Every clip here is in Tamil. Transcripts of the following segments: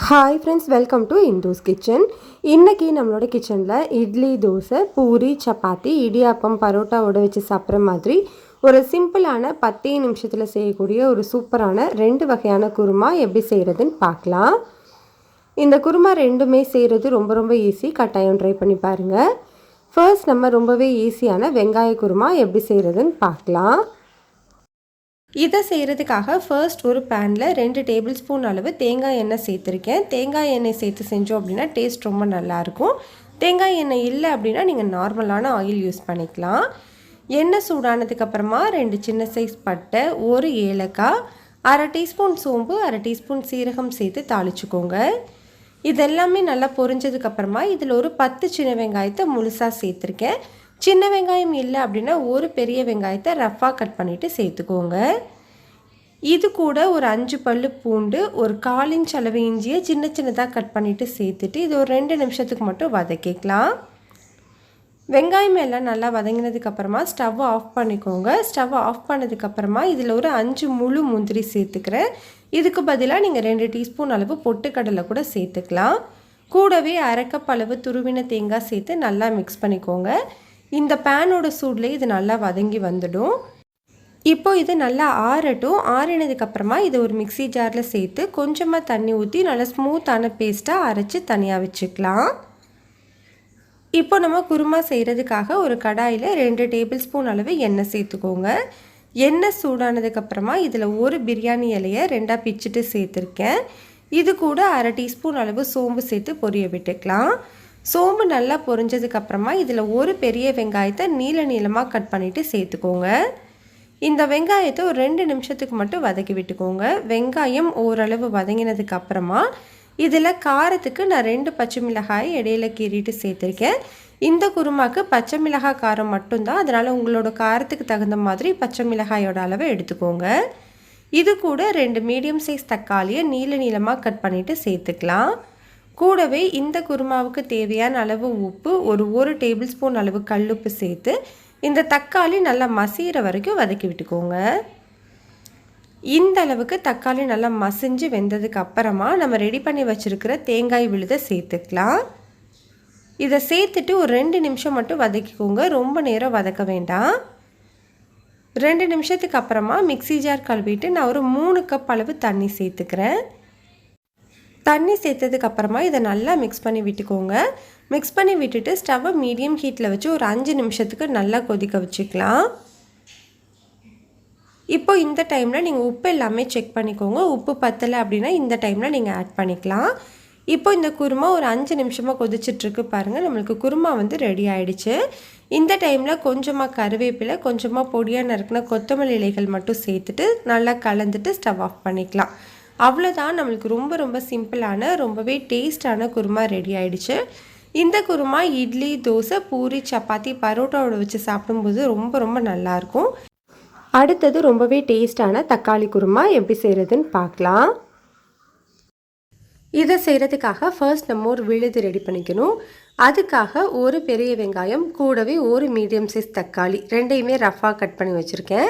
Hi friends, welcome to Indus kitchen. இன்றைக்கி நம்மளோட கிச்சனில் இட்லி, தோசை, பூரி, சப்பாத்தி, இடியாப்பம், பரோட்டாவோட வச்சு சாப்பிட்ற மாதிரி ஒரு சிம்பிளான 10 நிமிஷத்தில் செய்யக்கூடிய ஒரு சூப்பரான 2 வகையான குருமா எப்படி செய்கிறதுன்னு பார்க்கலாம். இந்த குருமா ரெண்டுமே செய்கிறது ரொம்ப ஈஸி. கட்டாயம் ட்ரை பண்ணி பாருங்கள். ஃபர்ஸ்ட் நம்ம ரொம்பவே ஈஸியான வெங்காய குருமா எப்படி செய்கிறதுன்னு பார்க்கலாம். இதை செய்கிறதுக்காக ஃபர்ஸ்ட் ஒரு பேனில் 2 டேபிள் ஸ்பூன் அளவு தேங்காய் எண்ணெய் சேர்த்துருக்கேன். தேங்காய் எண்ணெய் சேர்த்து செஞ்சோம் அப்படின்னா டேஸ்ட் ரொம்ப நல்லாயிருக்கும். தேங்காய் எண்ணெய் இல்லை அப்படின்னா நீங்கள் நார்மலான ஆயில் யூஸ் பண்ணிக்கலாம். எண்ணெய் சூடானதுக்கப்புறமா 2 சின்ன சைஸ் பட்டை, 1 ஏலக்காய், 1/2 டீஸ்பூன் சோம்பு, 1/2 டீஸ்பூன் சீரகம் சேர்த்து தாளிச்சுக்கோங்க. இதெல்லாமே நல்லா பொரிஞ்சதுக்கப்புறமா இதில் ஒரு 10 சின்ன வெங்காயத்தை முழுசாக சேர்த்துருக்கேன். சின்ன வெங்காயம் இல்லை அப்படின்னா ஒரு பெரிய வெங்காயத்தை ரஃப்பாக கட் பண்ணிவிட்டு சேர்த்துக்கோங்க. இது கூட ஒரு 5 பல்லு பூண்டு, ஒரு 1/4 இன்ச் அளவு இஞ்சியை சின்னதாக கட் பண்ணிவிட்டு சேர்த்துட்டு இது ஒரு 2 நிமிஷத்துக்கு மட்டும் வதக்கிக்கலாம். வெங்காயம் எல்லாம் நல்லா வதங்கினதுக்கப்புறமா ஸ்டவ் ஆஃப் பண்ணிக்கோங்க. ஸ்டவ் ஆஃப் பண்ணதுக்கப்புறமா இதில் ஒரு 5 முழு முந்திரி சேர்த்துக்கிறேன். இதுக்கு பதிலாக நீங்கள் 2 டீஸ்பூன் அளவு பொட்டுக்கடலை கூட சேர்த்துக்கலாம். கூடவே 1/2 கப் அளவு துருவின தேங்காய் சேர்த்து நல்லா மிக்ஸ் பண்ணிக்கோங்க. இந்த பேனோட சூடில் இது நல்லா வதங்கி வந்துடும். இப்போ இது நல்லா ஆறட்டும். ஆறினதுக்கப்புறமா இதை ஒரு மிக்சி ஜாரில் சேர்த்து கொஞ்சமாக தண்ணி ஊற்றி நல்லா ஸ்மூத்தான பேஸ்ட்டாக அரைச்சி தனியாக வச்சுக்கலாம். இப்போ நம்ம குருமா செய்கிறதுக்காக ஒரு கடாயில் 2 டேபிள் ஸ்பூன் அளவு எண்ணெய் சேர்த்துக்கோங்க. எண்ணெய் சூடானதுக்கப்புறமா இதில் ஒரு பிரியாணி இலையை 2ஆக பிச்சுட்டு சேர்த்துருக்கேன். இது கூட 1/2 டீஸ்பூன் அளவு சோம்பு சேர்த்து பொரிய விட்டுக்கலாம். சோம்பு நல்லா பொரிஞ்சதுக்கப்புறமா இதில் ஒரு பெரிய வெங்காயத்தை நீளமாக கட் பண்ணிவிட்டு சேர்த்துக்கோங்க. இந்த வெங்காயத்தை ஒரு 2 நிமிஷத்துக்கு மட்டும் வதக்கி விட்டுக்கோங்க. வெங்காயம் ஓரளவு வதங்கினதுக்கப்புறமா இதில் காரத்துக்கு நான் 2 பச்சை மிளகாய் இடையில கீறிட்டு சேர்த்துருக்கேன். இந்த குருமாக்கு பச்சை மிளகாய் காரம் மட்டும்தான், அதனால் உங்களோட காரத்துக்கு தகுந்த மாதிரி பச்சை மிளகாயோட அளவை எடுத்துக்கோங்க. இது கூட 2 மீடியம் சைஸ் தக்காளியை நீளமாக கட் பண்ணிவிட்டு சேர்த்துக்கலாம். கூடவே இந்த குருமாவுக்கு தேவையான அளவு உப்பு, ஒரு டேபிள் ஸ்பூன் அளவு கல்லுப்பு சேர்த்து இந்த தக்காளி நல்லா மசிகிற வரைக்கும் வதக்கி விட்டுக்கோங்க. இந்த அளவுக்கு தக்காளி நல்லா மசிஞ்சு வெந்ததுக்கு அப்புறமா நம்ம ரெடி பண்ணி வச்சுருக்கிற தேங்காய் விழுதை சேர்த்துக்கலாம். இதை சேர்த்துட்டு ஒரு 2 நிமிஷம் மட்டும் வதக்கிக்கோங்க. ரொம்ப நேரம் வதக்க வேண்டாம். 2 நிமிஷத்துக்கு அப்புறமா மிக்சி ஜார் கழுவிட்டு நான் ஒரு 3 கப் அளவு தண்ணி சேர்த்துக்கிறேன். தண்ணி சேர்த்ததுக்கப்புறமா இதை நல்லா மிக்ஸ் பண்ணி விட்டுக்கோங்க. மிக்ஸ் பண்ணி விட்டுட்டு ஸ்டவ்வை மீடியம் ஹீட்டில் வச்சு ஒரு 5 நிமிஷத்துக்கு நல்லா கொதிக்க வச்சுக்கலாம். இப்போ இந்த டைமில் நீங்கள் உப்பு எல்லாமே செக் பண்ணிக்கோங்க. உப்பு பத்தலை அப்படின்னா இந்த டைமில் நீங்கள் ஆட் பண்ணிக்கலாம். இப்போ இந்த குருமா ஒரு 5 நிமிஷமாக கொதிச்சிட்ருக்கு பாருங்கள். நம்மளுக்கு குருமா ரெடி ஆகிடுச்சு. இந்த டைமில் கொஞ்சமாக கருவேப்பிலை, கொஞ்சமாக பொடியாக நறுக்கின கொத்தமல்லி இலைகள் மட்டும் சேர்த்துட்டு நல்லா கலந்துட்டு ஸ்டவ் ஆஃப் பண்ணிக்கலாம். அவ்வளோதான், நம்மளுக்கு ரொம்ப சிம்பிளான ரொம்பவே டேஸ்டான குருமா ரெடி ஆகிடுச்சு. இந்த குருமா இட்லி, தோசை, பூரி, சப்பாத்தி, பரோட்டாவோட வச்சு சாப்பிடும்போது ரொம்ப நல்லாயிருக்கும். அடுத்தது ரொம்பவே டேஸ்டான தக்காளி குருமா எப்படி செய்கிறதுன்னு பார்க்கலாம். இதை செய்கிறதுக்காக ஃபர்ஸ்ட் நம்ம ஒரு விழுது ரெடி பண்ணிக்கணும். அதுக்காக ஒரு பெரிய வெங்காயம் கூடவே ஒரு மீடியம் சைஸ் தக்காளி ரெண்டையுமே ரஃப்பாக கட் பண்ணி வச்சுருக்கேன்.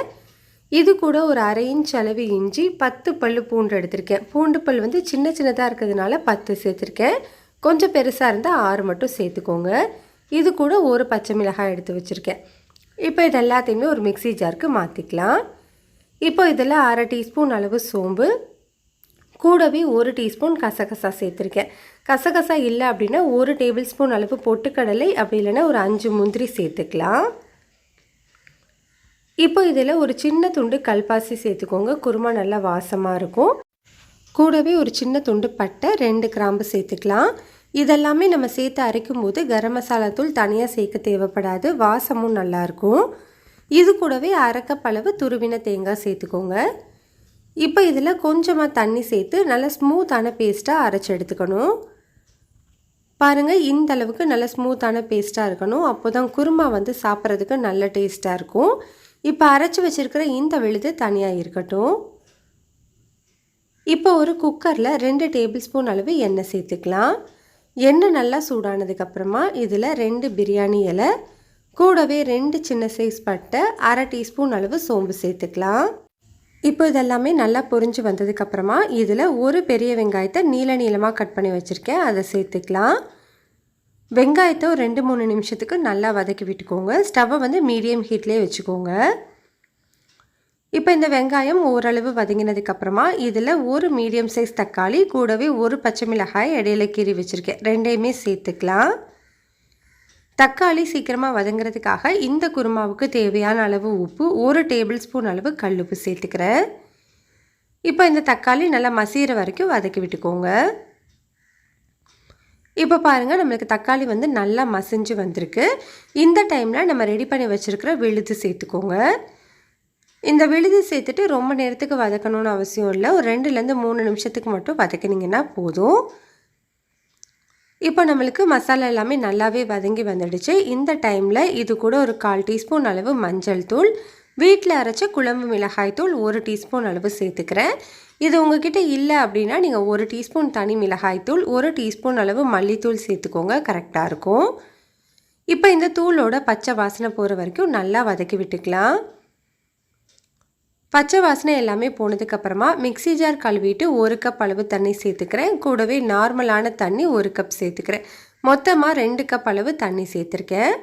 இது கூட ஒரு 1/2 இன்ச் அளவு இஞ்சி, 10 பல்லு பூண்டு எடுத்திருக்கேன். பூண்டு பல் சின்னதாக இருக்கிறதுனால 10 சேர்த்துருக்கேன். கொஞ்சம் பெருசாக இருந்தால் 6 மட்டும் சேர்த்துக்கோங்க. இது கூட ஒரு பச்சை மிளகாய் எடுத்து வச்சுருக்கேன். இப்போ இது எல்லாத்தையுமே ஒரு மிக்சி ஜாருக்கு மாற்றிக்கலாம். இப்போ இதில் 1/2 டீஸ்பூன் அளவு சோம்பு, கூடவே 1 டீஸ்பூன் கசகசா சேர்த்துருக்கேன். கசகசா இல்லை அப்படின்னா 1 டேபிள் ஸ்பூன் அளவு பொட்டுக்கடலை, அப்படி இல்லைன்னா ஒரு 5 முந்திரி சேர்த்துக்கலாம். இப்போ இதில் ஒரு சின்ன துண்டு கல்பாசி சேர்த்துக்கோங்க. குருமா நல்லா வாசமாக இருக்கும். கூடவே ஒரு சின்ன துண்டு பட்டை, 2 கிராம்பு சேர்த்துக்கலாம். இதெல்லாமே நம்ம சேர்த்து அரைக்கும் போது கரம் மசாலா தூள் தனியாக சேர்க்க தேவைப்படாது, வாசமும் நல்லாயிருக்கும். இது கூடவே 1/2 கப் அளவு துருவின தேங்காய் சேர்த்துக்கோங்க. இப்போ இதில் கொஞ்சமாக தண்ணி சேர்த்து நல்லா ஸ்மூத்தான பேஸ்ட்டாக அரைச்சி எடுத்துக்கணும். பாருங்கள், இந்த அளவுக்கு நல்லா ஸ்மூத்தான பேஸ்ட்டாக இருக்கணும். அப்போ தான் குருமா சாப்பிட்றதுக்கு நல்ல டேஸ்ட்டாக இருக்கும். இப்போ அரைச்சி வச்சுருக்கிற இந்த விழுது தனியாக இருக்கட்டும். இப்போ ஒரு குக்கரில் 2 டேபிள் ஸ்பூன் அளவு எண்ணெய் சேர்த்துக்கலாம். எண்ணெய் நல்லா சூடானதுக்கப்புறமா இதில் 2 பிரியாணி இலை, கூடவே 2 சின்ன சைஸ் பட்டை, 1/2 டீஸ்பூன் அளவு சோம்பு சேர்த்துக்கலாம். இப்போ இதெல்லாமே நல்லா பொரிஞ்சு வந்ததுக்கப்புறமா இதில் ஒரு பெரிய வெங்காயத்தை நீளமாக கட் பண்ணி வச்சுருக்கேன், அதை சேர்த்துக்கலாம். வெங்காயத்தை ஒரு 2-3 நிமிஷத்துக்கு நல்லா வதக்கி விட்டுக்கோங்க. ஸ்டவ்வை வந்து மீடியம் ஹீட்லேயே வச்சுக்கோங்க. இப்போ இந்த வெங்காயம் ஓரளவு வதங்கினதுக்கப்புறமா இதில் ஒரு மீடியம் சைஸ் தக்காளி கூடவே ஒரு பச்சை மிளகாய் இடையில கீறி வச்சுருக்கேன், ரெண்டையுமே சேர்த்துக்கலாம். தக்காளி சீக்கிரமாக வதங்கிறதுக்காக இந்த குருமாவுக்கு தேவையான அளவு உப்பு, 1 டேபிள் ஸ்பூன் அளவு கல்லுப்பு சேர்த்துக்கிறேன். இப்போ இந்த தக்காளி நல்லா மசிகிற வரைக்கும் வதக்கி விட்டுக்கோங்க. இப்போ பாருங்கள், நம்மளுக்கு தக்காளி வந்து நல்லா மசிஞ்சு வந்திருக்கு. இந்த டைமில் நம்ம ரெடி பண்ணி வச்சுருக்கிற விழுது சேர்த்துக்கோங்க. இந்த விழுது சேர்த்துட்டு ரொம்ப நேரத்துக்கு வதக்கணும்னு அவசியம் இல்லை, ஒரு 2-3 நிமிஷத்துக்கு மட்டும் வதக்கினீங்கன்னா போதும். இப்போ நம்மளுக்கு மசாலா எல்லாமே நல்லாவே வதங்கி வந்துடுச்சு. இந்த டைமில் இது கூட ஒரு 1/4 டீஸ்பூன் அளவு மஞ்சள் தூள், வீட்டில் அரைச்ச குழம்பு மிளகாய் தூள் 1 டீஸ்பூன் அளவு சேர்த்துக்கிறேன். இது உங்ககிட்ட இல்லை அப்படின்னா நீங்கள் 1 டீஸ்பூன் தனி மிளகாய் தூள், 1 டீஸ்பூன் அளவு மல்லித்தூள் சேர்த்துக்கோங்க, கரெக்டாக இருக்கும். இப்போ இந்த தூளோட பச்சை வாசனை போகிற வரைக்கும் நல்லா வதக்கி விட்டுக்கலாம். பச்சை வாசனை எல்லாமே போனதுக்கப்புறமா மிக்ஸி ஜார் கழுவிட்டு 1 கப் அளவு தண்ணி சேர்த்துக்கிறேன். கூடவே நார்மலான தண்ணி 1 கப் சேர்த்துக்கிறேன். மொத்தமாக 2 கப் அளவு தண்ணி சேர்த்துருக்கேன்.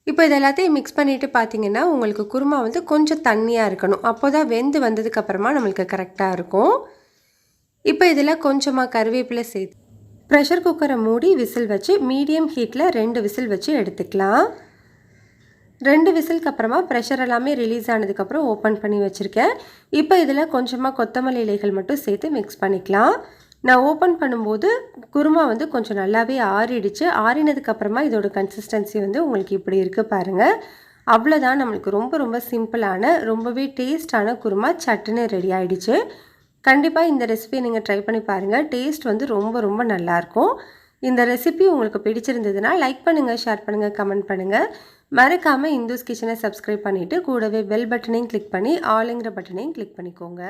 இப்போ இது எல்லாத்தையும் மிக்ஸ் பண்ணிவிட்டு பார்த்தீங்கன்னா உங்களுக்கு குருமா வந்து கொஞ்சம் தண்ணியாக இருக்கணும், அப்போ தான் வெந்து வந்ததுக்கப்புறமா நம்மளுக்கு கரெக்டாக இருக்கும். இப்போ இதில் கொஞ்சமாக கருவேப்பிலை சேர்த்து ப்ரெஷர் குக்கரை மூடி விசில் வச்சு மீடியம் ஹீட்டில் 2 விசில் வச்சு எடுத்துக்கலாம். 2 விசிலுக்கு அப்புறமா ப்ரெஷர் எல்லாமே ரிலீஸ் ஆனதுக்கப்புறம் ஓப்பன் பண்ணி வச்சுருக்கேன். இப்போ இதில் கொஞ்சமாக கொத்தமல்லி இலைகள் மட்டும் சேர்த்து மிக்ஸ் பண்ணிக்கலாம். நான் ஓப்பன் பண்ணும்போது குருமா வந்து கொஞ்சம் நல்லாவே ஆறிடுச்சு. ஆறினதுக்கப்புறமா இதோட கன்சிஸ்டன்சி வந்து உங்களுக்கு இப்படி இருக்குது பாருங்கள். அவ்வளோதான், நம்மளுக்கு ரொம்ப சிம்பிளான ரொம்பவே டேஸ்டான குருமா சட்டுன்னு ரெடி ஆகிடுச்சு. கண்டிப்பாக இந்த ரெசிபியை நீங்கள் ட்ரை பண்ணி பாருங்கள், டேஸ்ட் வந்து ரொம்ப நல்லாயிருக்கும். இந்த ரெசிபி உங்களுக்கு பிடிச்சிருந்ததுன்னா லைக் பண்ணுங்கள், ஷேர் பண்ணுங்கள், கமெண்ட் பண்ணுங்கள். மறக்காமல் இந்துஸ் கிச்சனை சப்ஸ்கிரைப் பண்ணிவிட்டு கூடவே பெல் பட்டனையும் கிளிக் பண்ணி ஆளுங்கிற பட்டனையும் கிளிக் பண்ணிக்கோங்க.